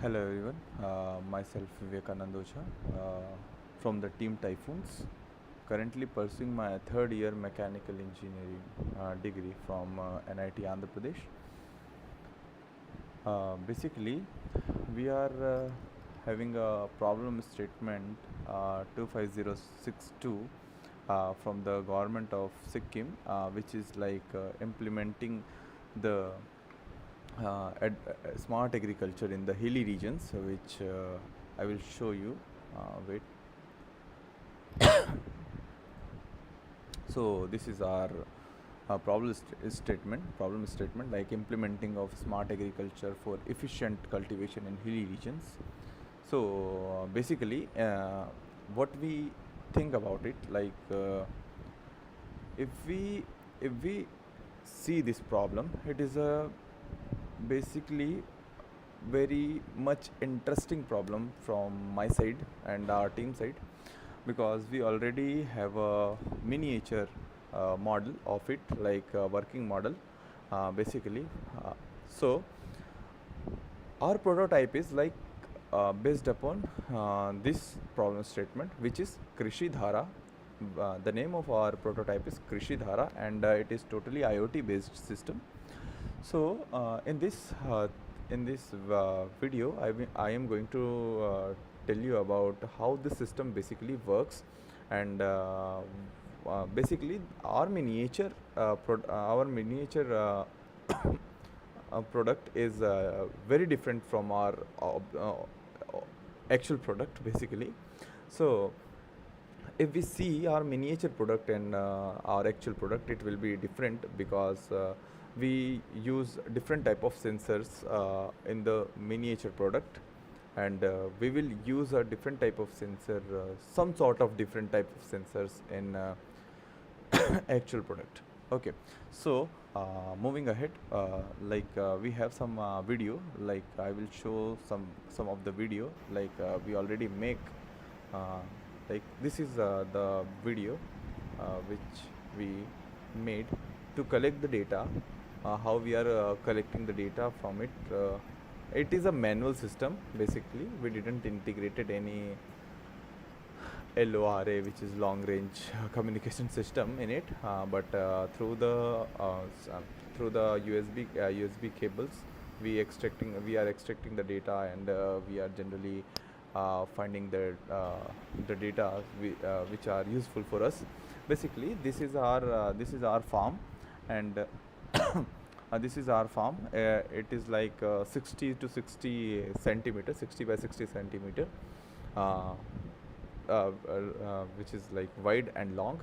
Hello everyone, myself Vivekanand Ocha from the team Typhoons, currently pursuing my third year mechanical engineering degree from NIT Andhra Pradesh. Basically, we are having a problem statement 25062 from the government of Sikkim, which is like implementing the smart agriculture in the hilly regions, which I will show you. Wait. So this is our problem statement like implementing of smart agriculture for efficient cultivation in hilly regions. So basically, what we think about it, like if we see this problem, it is a basically very much interesting problem from my side and our team side, because we already have a miniature model of it, like a working model basically. So our prototype is like based upon this problem statement, which is Krishi Dhara. The name of our prototype is Krishi Dhara, and it is totally IoT based system. So in this video, I am going to tell you about how the system basically works, and basically our miniature product is very different from our actual product basically. So if we see our miniature product and our actual product, it will be different, because we use different type of sensors in the miniature product, and we will use a different type of sensor, some sort of different type of sensors in actual product. Okay, so moving ahead, we have some video, like I will show some of the video, like we already make like this is the video which we made to collect the data, how we are collecting the data from it. It is a manual system basically. We didn't integrated any LORA, which is long range communication system in it, but through the USB cables, we are extracting the data, and we are generally finding the data which are useful for us. Basically, this is our farm, and this is our farm. It is like 60 to 60 centimeter, 60 by 60 centimeter, which is like wide and long.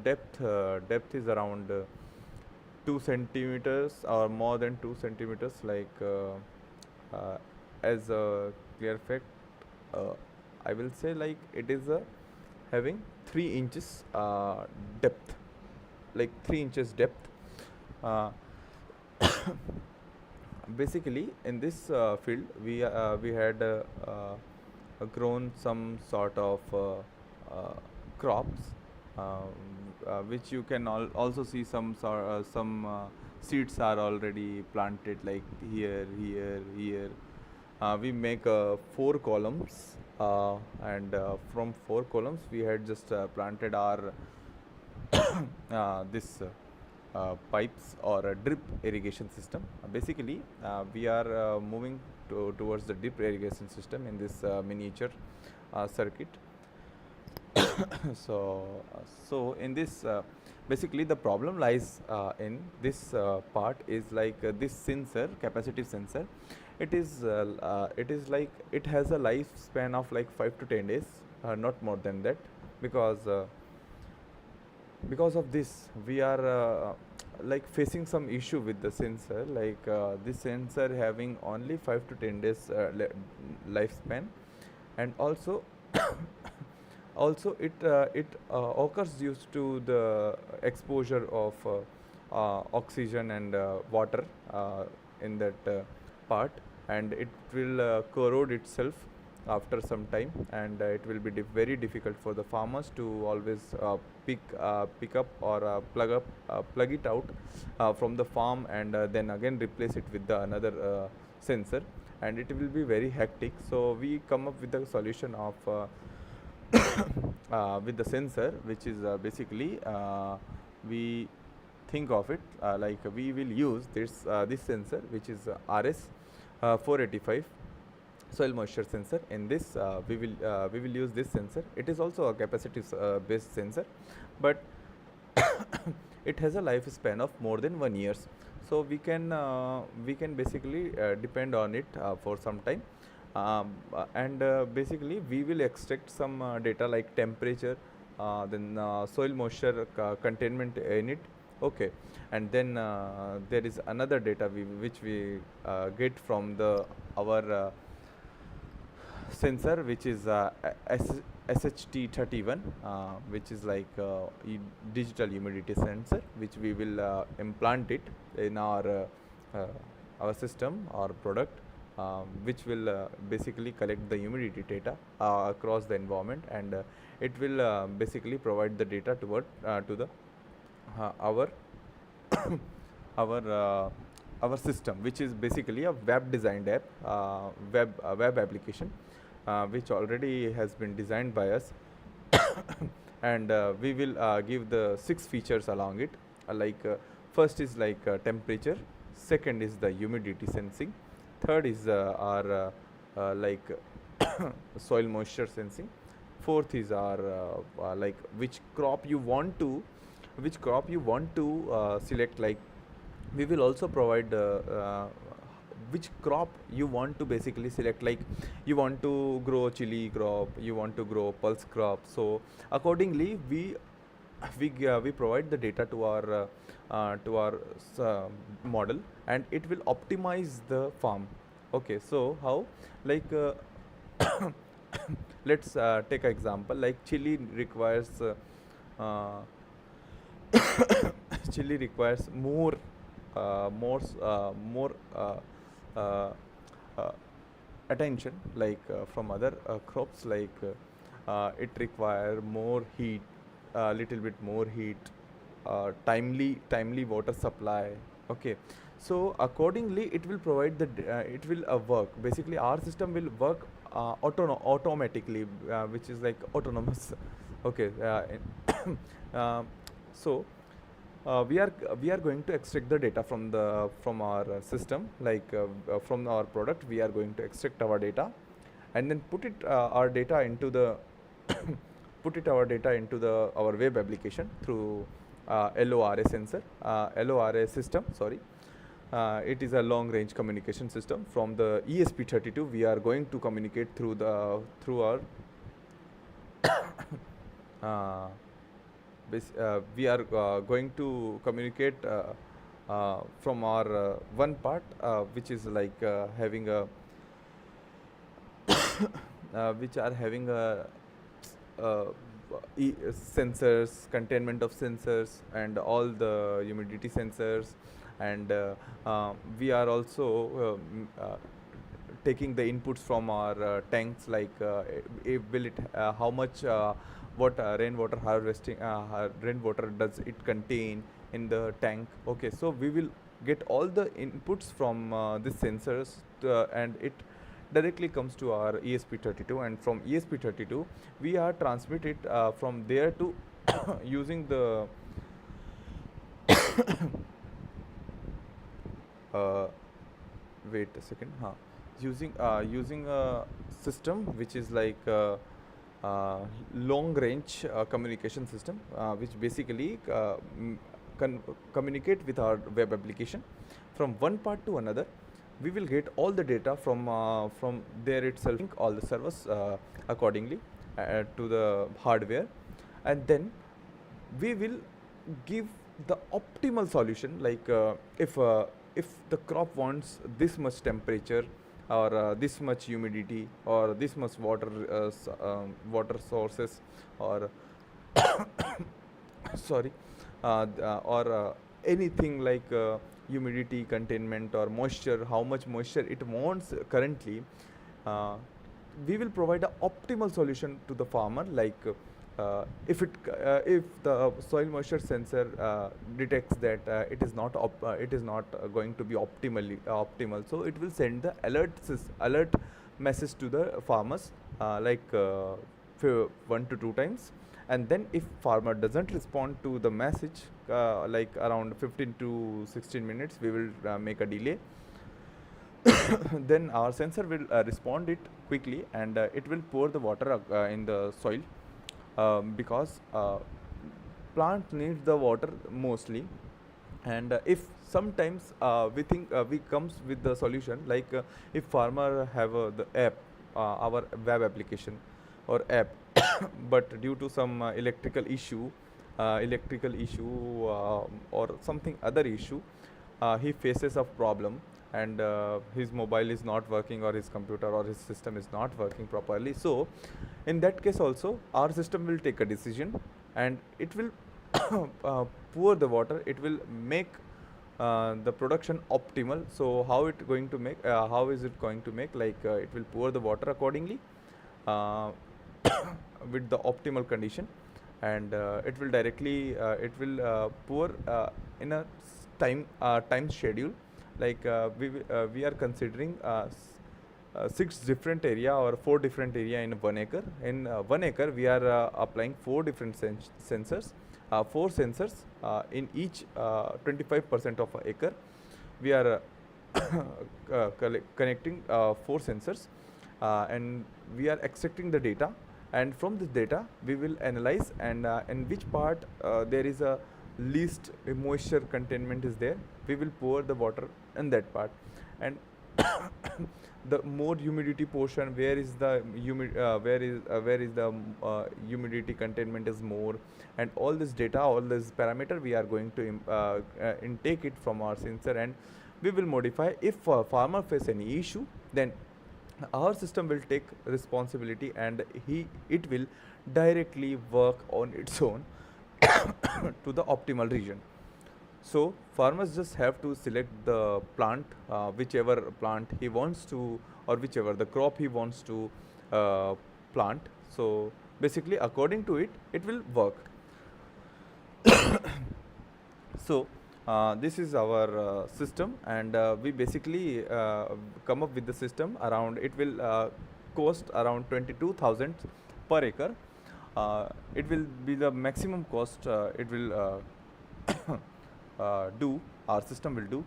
Depth is around 2 centimeters or more than 2 centimeters, like as a clear fact, I will say like it is having 3 inches depth, like 3 inches depth. uh, Basically, in this field, we had grown some sort of crops, which you can also see some seeds are already planted, like here. We make 4 columns, and from 4 columns we had just planted our this pipes or a drip irrigation system. Basically, we are moving towards the drip irrigation system in this miniature circuit. so so in this, basically the problem lies in this part, is like this sensor, capacitive sensor. It is like it has a lifespan of like 5 to 10 days, not more than that, because of this we are like facing some issue with the sensor, like this sensor having only 5 to 10 days lifespan, and also it occurs due to the exposure of oxygen and water in that part, and it will corrode itself after some time, and it will be very difficult for the farmers to always pick up or plug it out from the farm, and then again replace it with the another sensor, and it will be very hectic. So we come up with the solution of with the sensor, which is basically we think of it like we will use this sensor, which is RS 485 soil moisture sensor. In this we will use this sensor. It is also a capacitive based sensor, but it has a lifespan of more than 1 years. So we can basically depend on it for some time, and basically we will extract some data like temperature, then soil moisture containment in it. Okay, and then there is another data which we get from the our sensor, which is SHT31, which is like digital humidity sensor, which we will implant it in our system or product, which will basically collect the humidity data across the environment, and it will basically provide the data toward to the our our our system, which is basically a web designed app, web application, which already has been designed by us. And we will give the 6 features along it, like first is like temperature, second is the humidity sensing, third is our like soil moisture sensing, fourth is our like which crop you want to select. Like we will also provide which crop you want to basically select, like you want to grow chili crop, you want to grow pulse crop. So accordingly we provide the data to our model, and it will optimize the farm. Okay, so how, like let's take an example, like chili requires uh, chili requires more uh, uh, attention, like from other crops, like it require more heat, little bit more heat, timely water supply. Okay, so accordingly it will provide it will work. Basically our system will work automatically, which is like autonomous. Okay, so we are going to extract the data from our system, like from our product we are going to extract our data, and then put it our data into the our web application through LORA sensor, LORA system, sorry. It is a long range communication system. From the ESP32 we are going to communicate through our uh, we are going to communicate from our one part, which is like having a which are having a uh, sensors, containment of sensors, and all the humidity sensors, and we are also taking the inputs from our tanks, like will it how much what rainwater does it contain in the tank. Okay, so we will get all the inputs from these sensors, and it directly comes to our ESP32, and from ESP32 we are transmitted from there to using the uh, wait a second, using a system which is like long range communication system, which basically communicate with our web application from one part to another. We will get all the data from there itself, all the servers accordingly to the hardware, and then we will give the optimal solution, like if the crop wants this much temperature, or this much humidity, or this much water sources, or sorry, or anything like humidity containment or moisture, how much moisture it wants currently, uh, we will provide an optimal solution to the farmer. Like if the soil moisture sensor detects that it is not going to be optimal, so it will send the alert message to the farmers, for 1 to 2 times. And then if farmer doesn't respond to the message, like around 15 to 16 minutes, we will make a delay. Then our sensor will respond it quickly, and it will pour the water in the soil, because plant needs the water mostly. And if sometimes we think we comes with the solution, like if farmer have the app, our web application or app, but due to some electrical issue, or something other issue, he faces a problem, and his mobile is not working, or his computer or his system is not working properly. So in that case also, our system will take a decision, and it will pour the water. It will make the production optimal. So how is it going to make, like it will pour the water accordingly, uh, with the optimal condition. And it will pour in a time schedule. Like we are considering 6 different area or 4 different area in 1 acre. In 1 acre, we are applying 4 different sensors, 4 sensors in each 25% of an acre. We are connecting 4 sensors, and we are extracting the data. And from this data, we will analyze, and in which part there is a least moisture containment is there, we will pour the water in that part. And the more humidity portion, where is the humidity containment is more, and all this data, all this parameter, we are going to intake it from our sensor, and we will modify. If farmer face any issue, then our system will take responsibility, and it will directly work on its own to the optimal region. So farmers just have to select the plant, whichever plant he wants to, or whichever the crop he wants to plant. So basically, according to it, it will work. So this is our system, and we basically come up with the system around. It will cost around 22,000 per acre. It will be the maximum cost. It will do our system will do.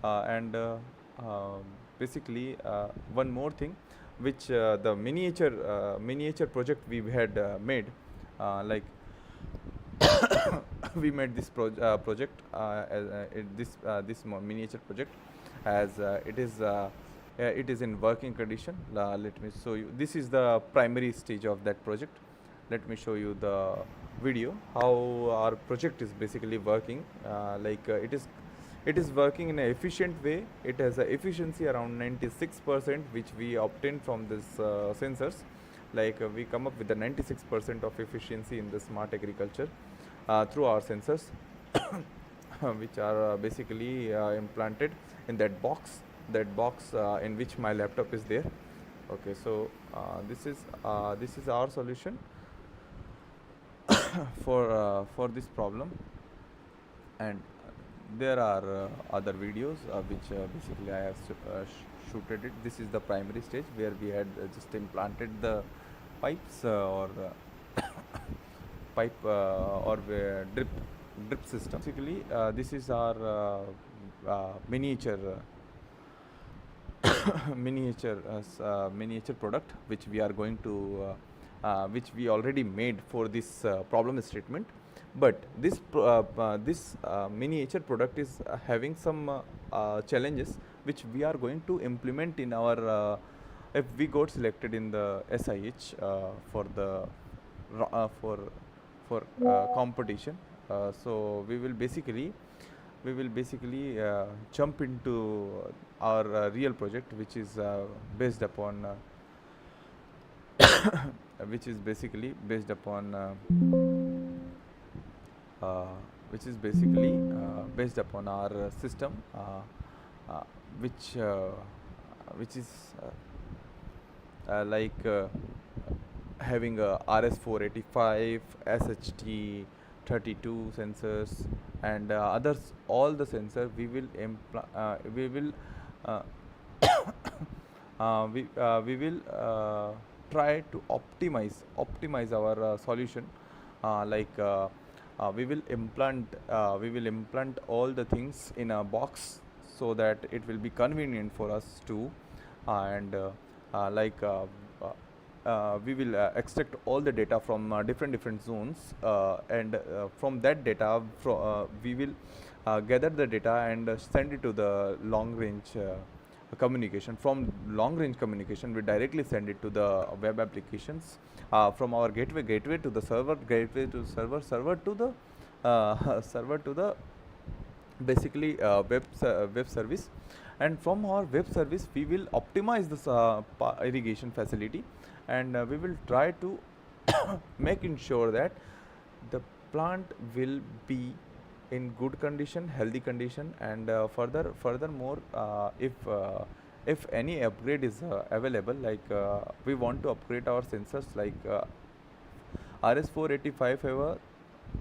And basically, one more thing, which the miniature project we had made, like we made this project, miniature project, as it is in working condition. Let me show you. This is the primary stage of that project. Let me show you the video how our project is basically working. It is working in an efficient way. It has a efficiency around 96%, which we obtained from this sensors. We come up with the 96% of efficiency in the smart agriculture through our sensors, which are basically implanted in that box, in which my laptop is there. Okay, so this is our solution for this problem. And there are other videos which basically I have shooted it. This is the primary stage, where we had just implanted the pipes, or pipe or drip system. Basically, this is our miniature miniature product, which we are going to which we already made for this problem statement. But this miniature product is having some challenges, which we are going to implement in our if we got selected in the SIH for the competition. So we will basically jump into our real project, which is based upon uh, based upon our system, uh, which uh, which is like having a RS485, SHT32 sensors, and others, all the sensor we will uh, we will try to optimize our solution, like we will implant all the things in a box so that it will be convenient for us to, and like we will extract all the data from different zones, and from that data we will gather the data and send it to the long range communication. From long range communication we directly send it to the web applications, from our gateway to the server, gateway to server to the server to the basically web service. And from our web service we will optimize this irrigation facility, and we will try to making sure that the plant will be in good condition, healthy condition, and furthermore, if any upgrade is available, like we want to upgrade our sensors, like RS485 have a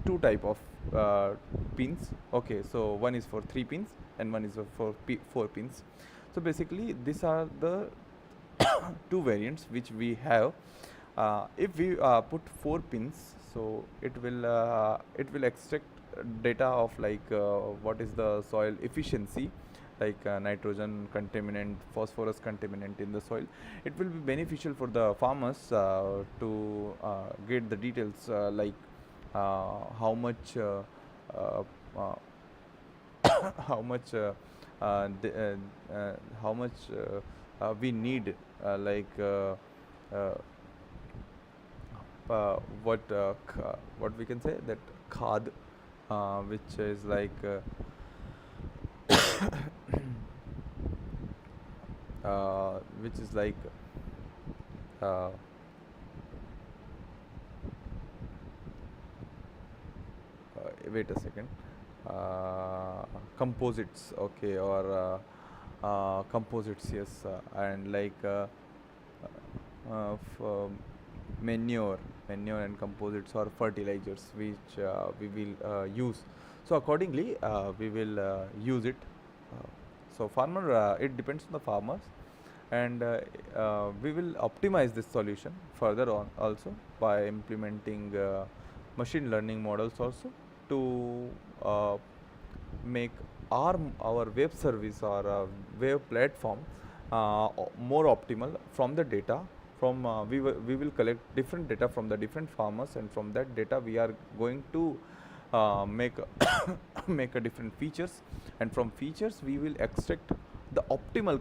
two type of pins. Okay, so one is for 3 pins and one is for 4 pins. So basically these are the two variants which we have. If we put 4 pins, so it will extract data of like what is the soil efficiency, like nitrogen contaminant, phosphorus contaminant in the soil. It will be beneficial for the farmers to get the details, like how much uh, uh, how much how much we need, like uh, what we can say, that khad, which is like which is like uh, wait a second, composites, okay, or composites, yes, and like for manure and composites or fertilizers which we will use. So accordingly we will use it. uh, so farmer, it depends on the farmers, and we will optimize this solution further on also by implementing machine learning models also, to make our web service or web platform more optimal from the data. From we will collect different data from the different farmers, and from that data we are going to make make a different features, and from features we will extract the optimal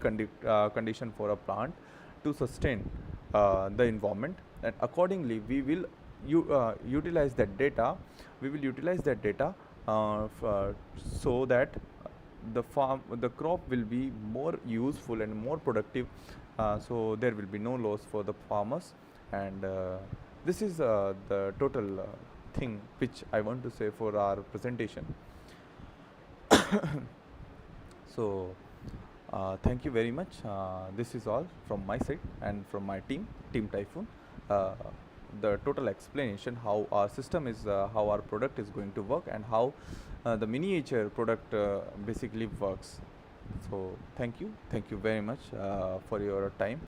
condition for a plant to sustain the environment, and accordingly we will utilize that data. We will utilize that data so that the crop will be more useful and more productive, so there will be no loss for the farmers. And this is the total thing which I want to say for our presentation. So thank you very much. This is all from my side and from my team Typhoon. uh, the total explanation how our system is, how our product is going to work, and how the miniature product basically works. So thank you very much for your time.